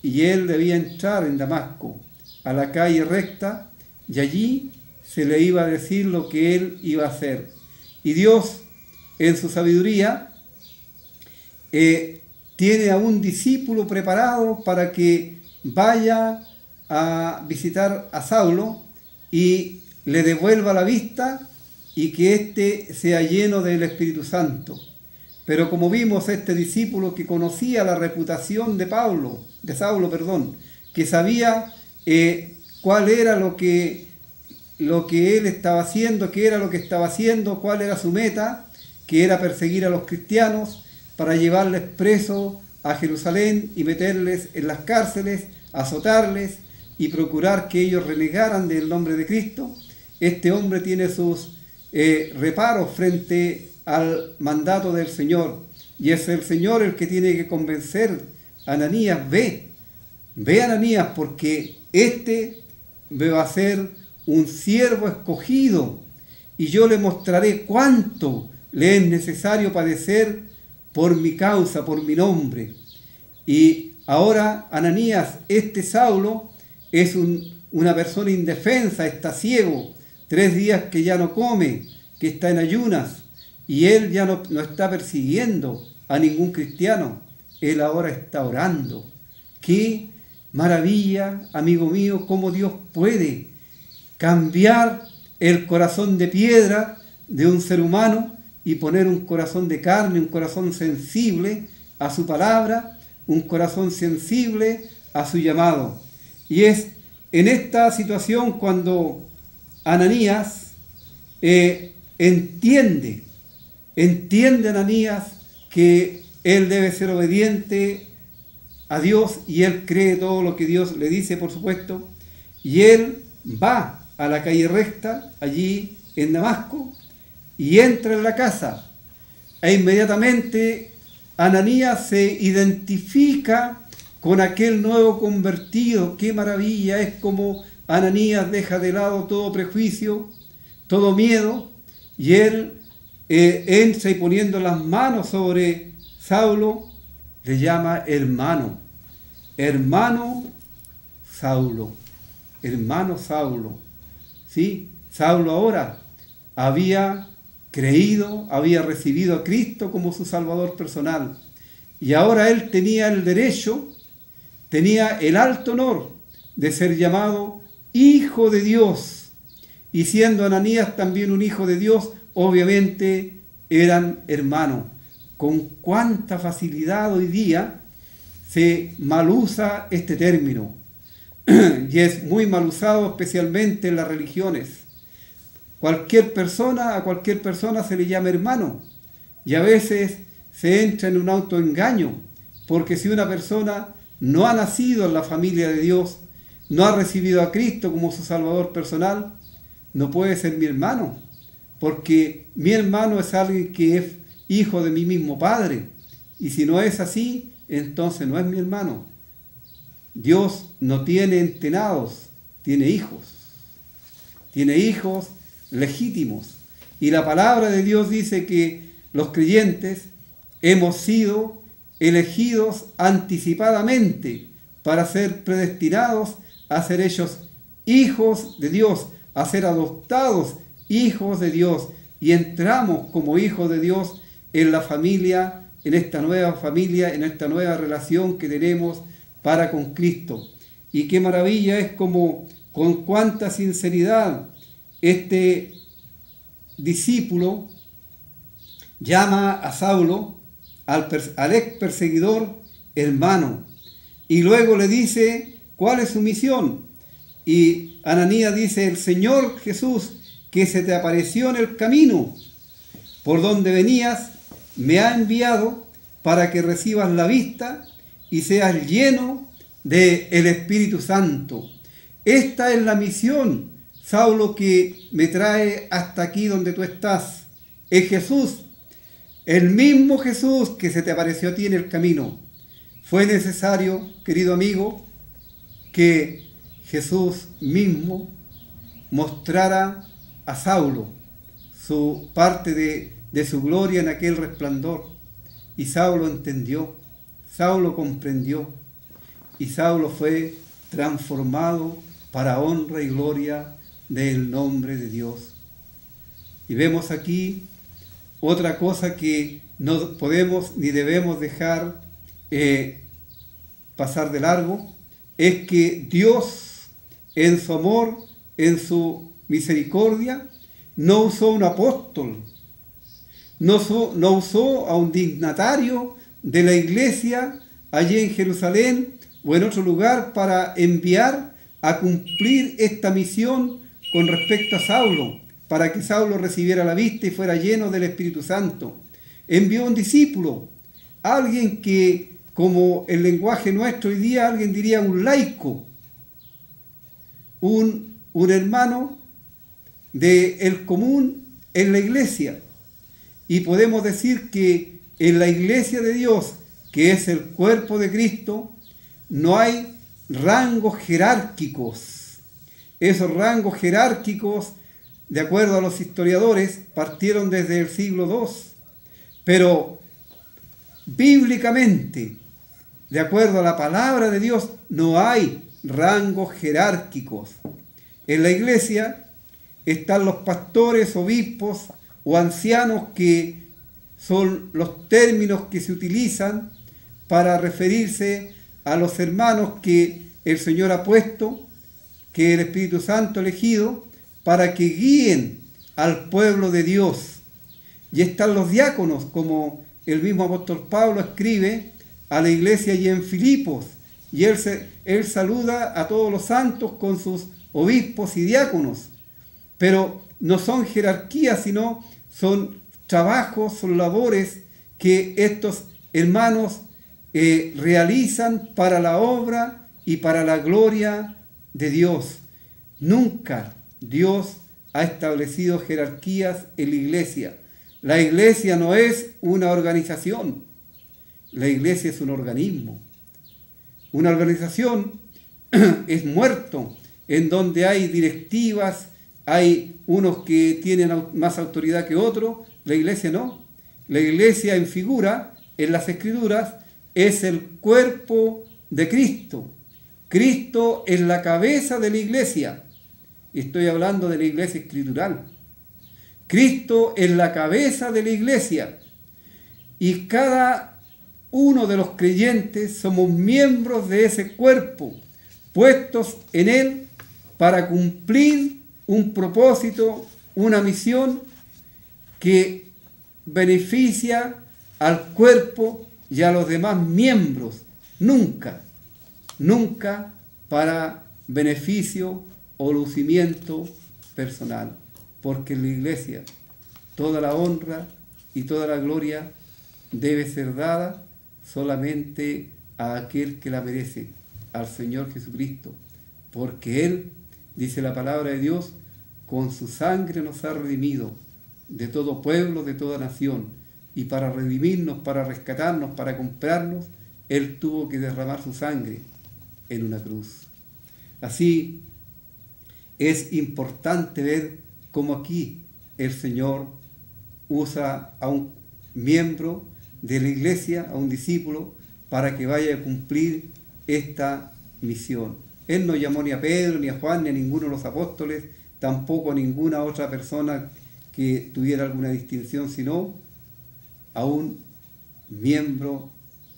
Y él debía entrar en Damasco, a la calle recta, y allí se le iba a decir lo que él iba a hacer. Y Dios, en su sabiduría, tiene a un discípulo preparado para que vaya a visitar a Saulo y le devuelva la vista y que éste sea lleno del Espíritu Santo. Pero como vimos, este discípulo que conocía la reputación de Saulo, que sabía cuál era lo que él estaba haciendo, qué era lo que estaba haciendo, cuál era su meta, que era perseguir a los cristianos para llevarles presos a Jerusalén y meterles en las cárceles, azotarles y procurar que ellos renegaran del nombre de Cristo. Este hombre tiene sus reparos frente al mandato del Señor, y es el Señor el que tiene que convencer a Ananías: ve Ananías, porque este va a ser un siervo escogido, y yo le mostraré cuánto le es necesario padecer por mi causa, por mi nombre. Y ahora Ananías, este Saulo, es una persona indefensa, está ciego, 3 días que ya no come, que está en ayunas, y él ya no está persiguiendo a ningún cristiano, él ahora está orando. ¡Qué maravilla, amigo mío, cómo Dios puede cambiar el corazón de piedra de un ser humano y poner un corazón de carne, un corazón sensible a su palabra, un corazón sensible a su llamado? Y es en esta situación cuando Ananías entiende Ananías que él debe ser obediente a Dios, y él cree todo lo que Dios le dice, por supuesto, y él va a la calle recta, allí en Damasco, y entra en la casa, e inmediatamente Ananías se identifica con aquel nuevo convertido. ¡Qué maravilla! Es como Ananías deja de lado todo prejuicio, todo miedo, y él entra y poniendo las manos sobre Saulo, le llama hermano Saulo, hermano Saulo. ¿Sí? Saulo ahora había creído, había recibido a Cristo como su Salvador personal, y ahora él tenía el derecho, tenía el alto honor de ser llamado hijo de Dios, y siendo Ananías también un hijo de Dios, obviamente eran hermanos. Con cuánta facilidad hoy día se malusa este término, y es muy mal usado especialmente en las religiones. A cualquier persona se le llama hermano, y a veces se entra en un autoengaño, porque si una persona no ha nacido en la familia de Dios, no ha recibido a Cristo como su Salvador personal, no puede ser mi hermano, porque mi hermano es alguien que es hijo de mi mismo Padre, y si no es así, entonces no es mi hermano. Dios no tiene entenados, tiene hijos legítimos, y la palabra de Dios dice que los creyentes hemos sido elegidos anticipadamente para ser predestinados a ser hechos hijos de Dios, a ser adoptados hijos de Dios y entramos como hijos de Dios en la familia, en esta nueva familia, en esta nueva relación que tenemos para con Cristo. Y qué maravilla es como con cuánta sinceridad este discípulo llama a Saulo, al ex perseguidor, hermano, y luego le dice cuál es su misión. Y Ananías dice: el Señor Jesús, que se te apareció en el camino por donde venías, me ha enviado para que recibas la vista y seas lleno del Espíritu Santo. Esta es la misión, Saulo, que me trae hasta aquí donde tú estás. Es Jesús, el mismo Jesús que se te apareció a ti en el camino. Fue necesario, querido amigo, que Jesús mismo mostrara a Saulo su parte de su gloria en aquel resplandor. Y Saulo entendió, Saulo comprendió, y Saulo fue transformado para honra y gloria del nombre de Dios. Y vemos aquí otra cosa que no podemos ni debemos dejar pasar de largo, es que Dios, en su amor, en su misericordia, no usó un apóstol, no usó a un dignatario de la iglesia allí en Jerusalén o en otro lugar para enviar a cumplir esta misión con respecto a Saulo, para que Saulo recibiera la vista y fuera lleno del Espíritu Santo. Envió un discípulo, alguien que, como el lenguaje nuestro hoy día, alguien diría un laico, un hermano del común en la iglesia. Y podemos decir que en la iglesia de Dios, que es el cuerpo de Cristo, no hay rangos jerárquicos. Esos rangos jerárquicos, de acuerdo a los historiadores, partieron desde el siglo II. Pero bíblicamente, de acuerdo a la palabra de Dios, no hay rangos jerárquicos. En la iglesia están los pastores, obispos o ancianos, que son los términos que se utilizan para referirse a los hermanos que el Señor ha puesto, que el Espíritu Santo ha elegido para que guíen al pueblo de Dios. Y están los diáconos, como el mismo apóstol Pablo escribe a la iglesia allí en Filipos, y él saluda a todos los santos con sus obispos y diáconos. Pero no son jerarquías, sino son trabajos, son labores que estos hermanos realizan para la obra y para la gloria de Dios. Nunca Dios ha establecido jerarquías en la iglesia. La iglesia no es una organización, la iglesia es un organismo. Una organización es muerto, en donde hay directivas, hay unos que tienen más autoridad que otros. La iglesia no. La iglesia en figura, en las Escrituras, es el cuerpo de Cristo. Cristo es la cabeza de la iglesia. Estoy hablando de la iglesia escritural. Cristo es la cabeza de la iglesia. Y cada uno de los creyentes somos miembros de ese cuerpo, puestos en él para cumplir un propósito, una misión que beneficia al cuerpo y a los demás miembros. Nunca para beneficio o lucimiento personal, porque en la iglesia toda la honra y toda la gloria debe ser dada solamente a aquel que la merece, al Señor Jesucristo, porque Él, dice la palabra de Dios, con su sangre nos ha redimido de todo pueblo, de toda nación, y para redimirnos, para rescatarnos, para comprarnos, Él tuvo que derramar su sangre en una cruz. Así es importante ver cómo aquí el Señor usa a un miembro de la iglesia, a un discípulo, para que vaya a cumplir esta misión. Él no llamó ni a Pedro, ni a Juan, ni a ninguno de los apóstoles, tampoco a ninguna otra persona que tuviera alguna distinción, sino a un miembro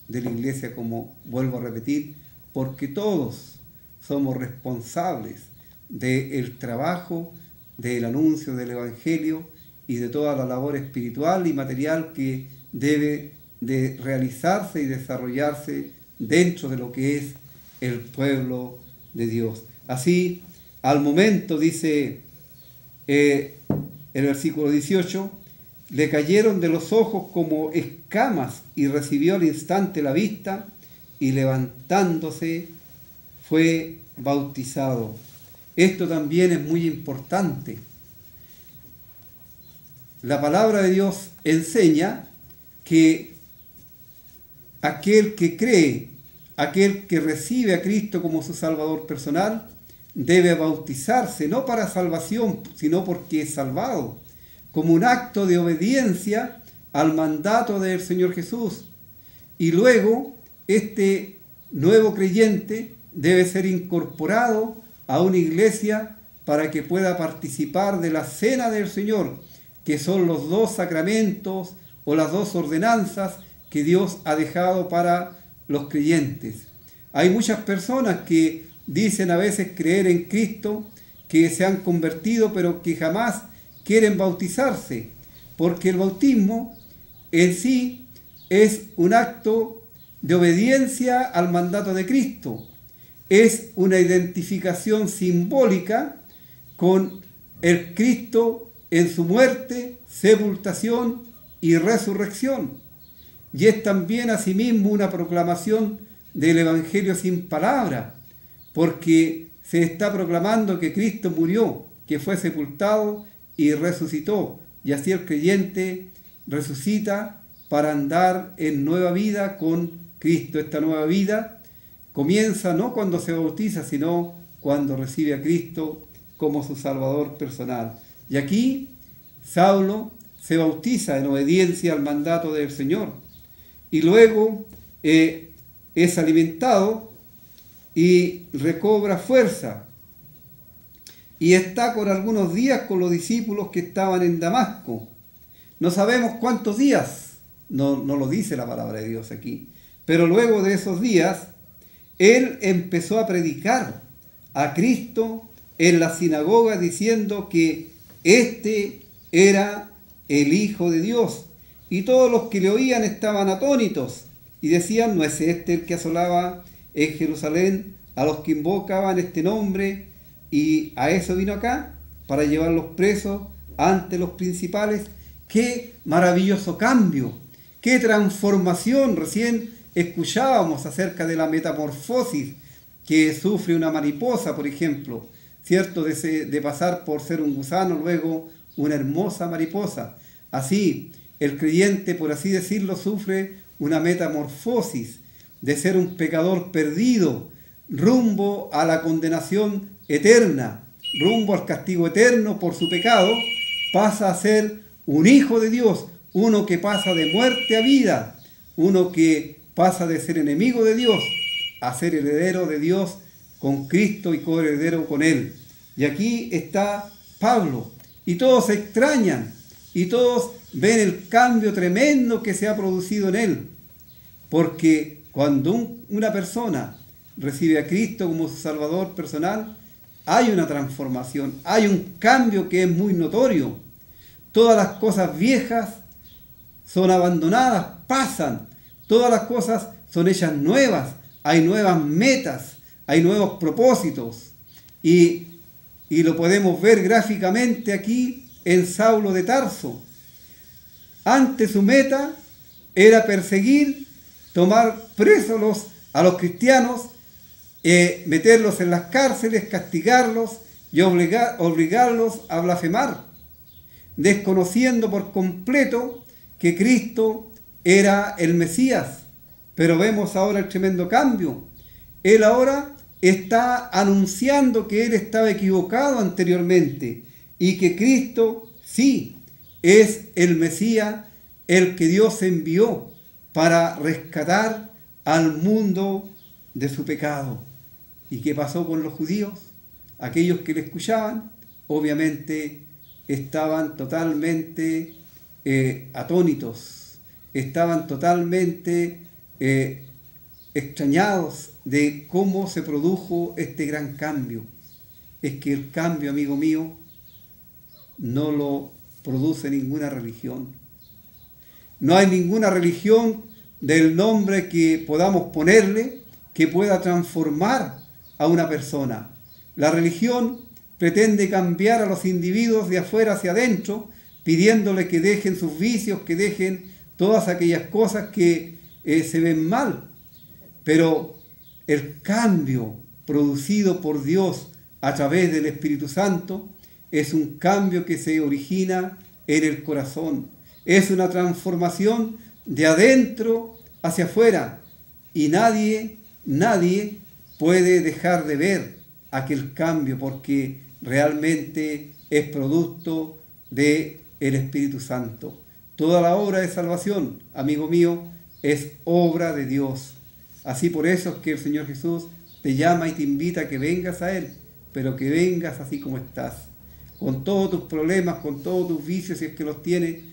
de la iglesia, como vuelvo a repetir, porque todos somos responsables del trabajo, del anuncio del Evangelio y de toda la labor espiritual y material que debe de realizarse y desarrollarse dentro de lo que es el pueblo de Dios. Así, al momento, dice el versículo 18, le cayeron de los ojos como escamas y recibió al instante la vista y levantándose fue bautizado. Esto también es muy importante. La palabra de Dios enseña que aquel que cree, aquel que recibe a Cristo como su Salvador personal, debe bautizarse, no para salvación, sino porque es salvado, como un acto de obediencia al mandato del Señor Jesús. Y luego, este nuevo creyente debe ser incorporado a una iglesia para que pueda participar de la cena del Señor, que son los 2 sacramentos o las 2 ordenanzas que Dios ha dejado para los creyentes. Hay muchas personas que dicen a veces creer en Cristo, que se han convertido, pero que jamás quieren bautizarse, porque el bautismo en sí es un acto de obediencia al mandato de Cristo. Es una identificación simbólica con el Cristo en su muerte, sepultación y resurrección. Y es también asimismo una proclamación del Evangelio sin palabra, porque se está proclamando que Cristo murió, que fue sepultado y resucitó. Y así el creyente resucita para andar en nueva vida con Cristo. Esta nueva vida comienza no cuando se bautiza, sino cuando recibe a Cristo como su Salvador personal. Y aquí Saulo se bautiza en obediencia al mandato del Señor. Y luego es alimentado y recobra fuerza. Y está por algunos días con los discípulos que estaban en Damasco. No sabemos cuántos días, no lo dice la palabra de Dios aquí. Pero luego de esos días, él empezó a predicar a Cristo en la sinagoga diciendo que este era el Hijo de Dios. Y todos los que le oían estaban atónitos y decían, ¿no es este el que asolaba en Jerusalén a los que invocaban este nombre? Y a eso vino acá, para llevarlos presos ante los principales. ¡Qué maravilloso cambio! ¡Qué transformación! Recién escuchábamos acerca de la metamorfosis que sufre una mariposa, por ejemplo, ¿cierto? De pasar por ser un gusano, luego una hermosa mariposa. Así, el creyente, por así decirlo, sufre una metamorfosis de ser un pecador perdido, rumbo a la condenación eterna, rumbo al castigo eterno por su pecado, pasa a ser un hijo de Dios, uno que pasa de muerte a vida, uno que pasa de ser enemigo de Dios a ser heredero de Dios con Cristo y coheredero con Él. Y aquí está Pablo, y todos se extrañan, y todos ven el cambio tremendo que se ha producido en él, porque cuando una persona recibe a Cristo como su Salvador personal, hay una transformación, hay un cambio que es muy notorio. Todas las cosas viejas son abandonadas, pasan, todas las cosas son hechas nuevas, hay nuevas metas, hay nuevos propósitos, y lo podemos ver gráficamente aquí en Saulo de Tarso. Antes su meta era perseguir, tomar presos a los cristianos, meterlos en las cárceles, castigarlos y obligarlos a blasfemar, desconociendo por completo que Cristo era el Mesías. Pero vemos ahora el tremendo cambio. Él ahora está anunciando que él estaba equivocado anteriormente y que Cristo sí es el Mesías, el que Dios envió para rescatar al mundo de su pecado. ¿Y qué pasó con los judíos? Aquellos que le escuchaban obviamente estaban totalmente atónitos, estaban totalmente extrañados de cómo se produjo este gran cambio. Es que el cambio, amigo mío, no lo produce ninguna religión. No hay ninguna religión del nombre que podamos ponerle que pueda transformar a una persona. La religión pretende cambiar a los individuos de afuera hacia adentro, pidiéndole que dejen sus vicios, que dejen todas aquellas cosas que se ven mal. Pero el cambio producido por Dios a través del Espíritu Santo es un cambio que se origina en el corazón. Es una transformación de adentro hacia afuera. Y nadie puede dejar de ver aquel cambio porque realmente es producto del Espíritu Santo. Toda la obra de salvación, amigo mío, es obra de Dios. Así por eso es que el Señor Jesús te llama y te invita a que vengas a Él, pero que vengas así como estás, con todos tus problemas, con todos tus vicios si es que los tienes,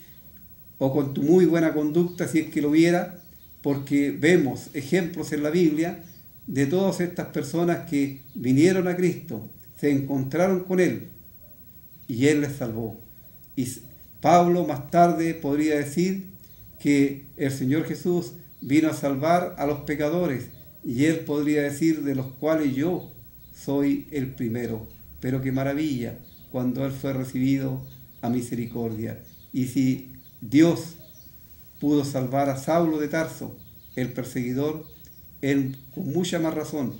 o con tu muy buena conducta si es que lo hubiera, porque vemos ejemplos en la Biblia de todas estas personas que vinieron a Cristo, se encontraron con Él y Él les salvó. Y Pablo más tarde podría decir que el Señor Jesús vino a salvar a los pecadores y Él podría decir de los cuales yo soy el primero. Pero qué maravilla cuando Él fue recibido a misericordia. Y si Dios pudo salvar a Saulo de Tarso, el perseguidor, Él con mucha más razón,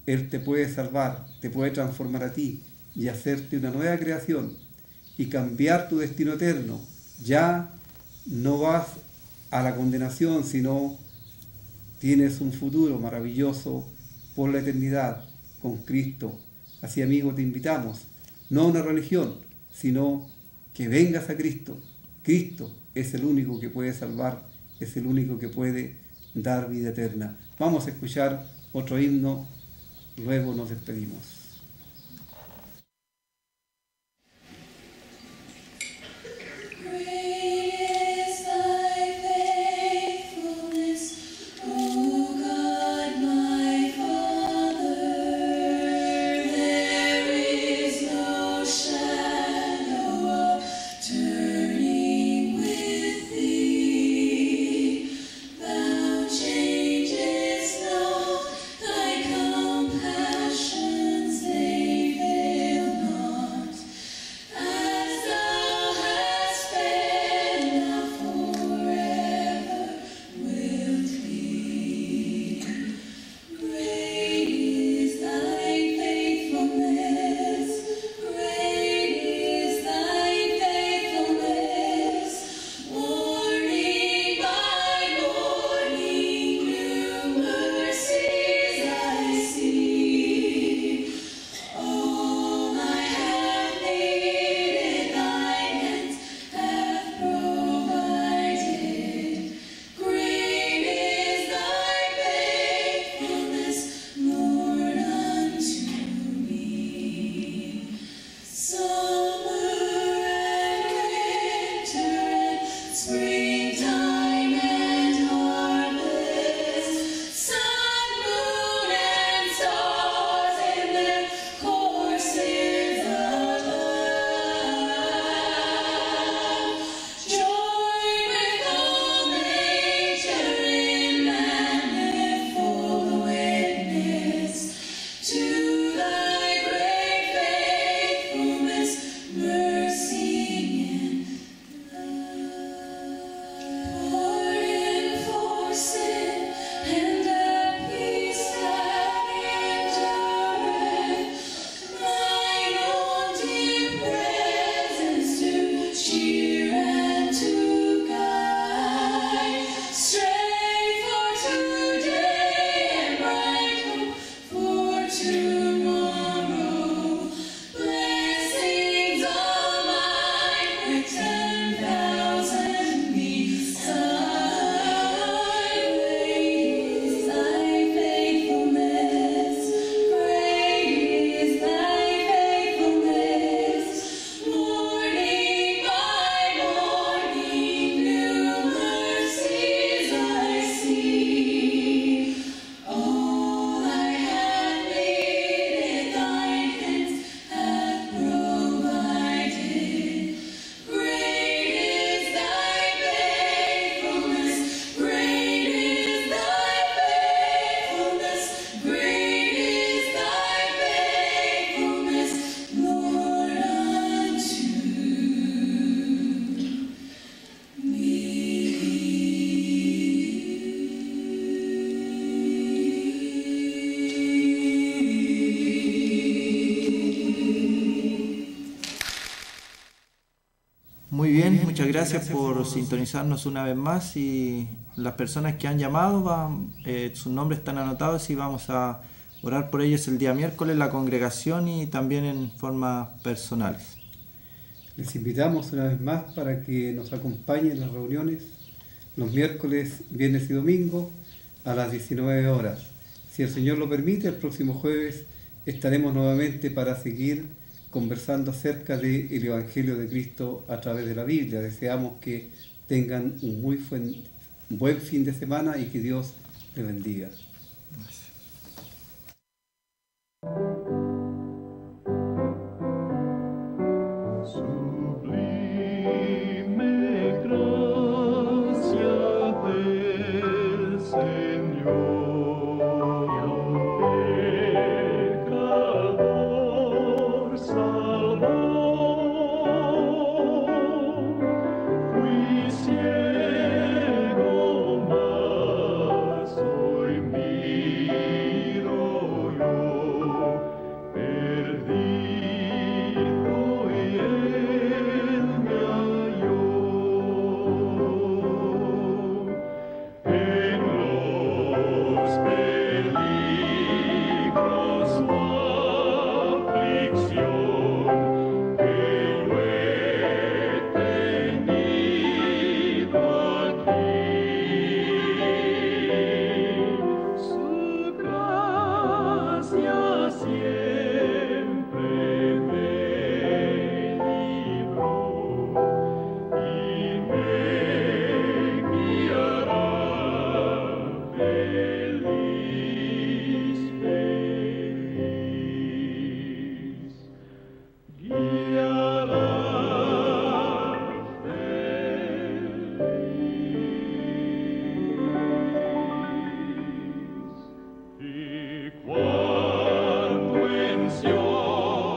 Él te puede salvar, te puede transformar a ti y hacerte una nueva creación y cambiar tu destino eterno. Ya no vas a la condenación, sino tienes un futuro maravilloso por la eternidad con Cristo. Así, amigo, te invitamos, no a una religión, sino que vengas a Cristo. Cristo es el único que puede salvar, es el único que puede dar vida eterna. Vamos a escuchar otro himno, luego nos despedimos. Changes not thy compassions. muchas gracias por sintonizarnos una vez más y las personas que han llamado, sus nombres están anotados y vamos a orar por ellos el día miércoles en la congregación y también en forma personales. Les invitamos una vez más para que nos acompañen en las reuniones los miércoles, viernes y domingo a las 19 horas. Si el Señor lo permite, el próximo jueves estaremos nuevamente para seguir conversando acerca del Evangelio de Cristo a través de la Biblia. Deseamos que tengan un buen fin de semana y que Dios les bendiga. Quando in Sion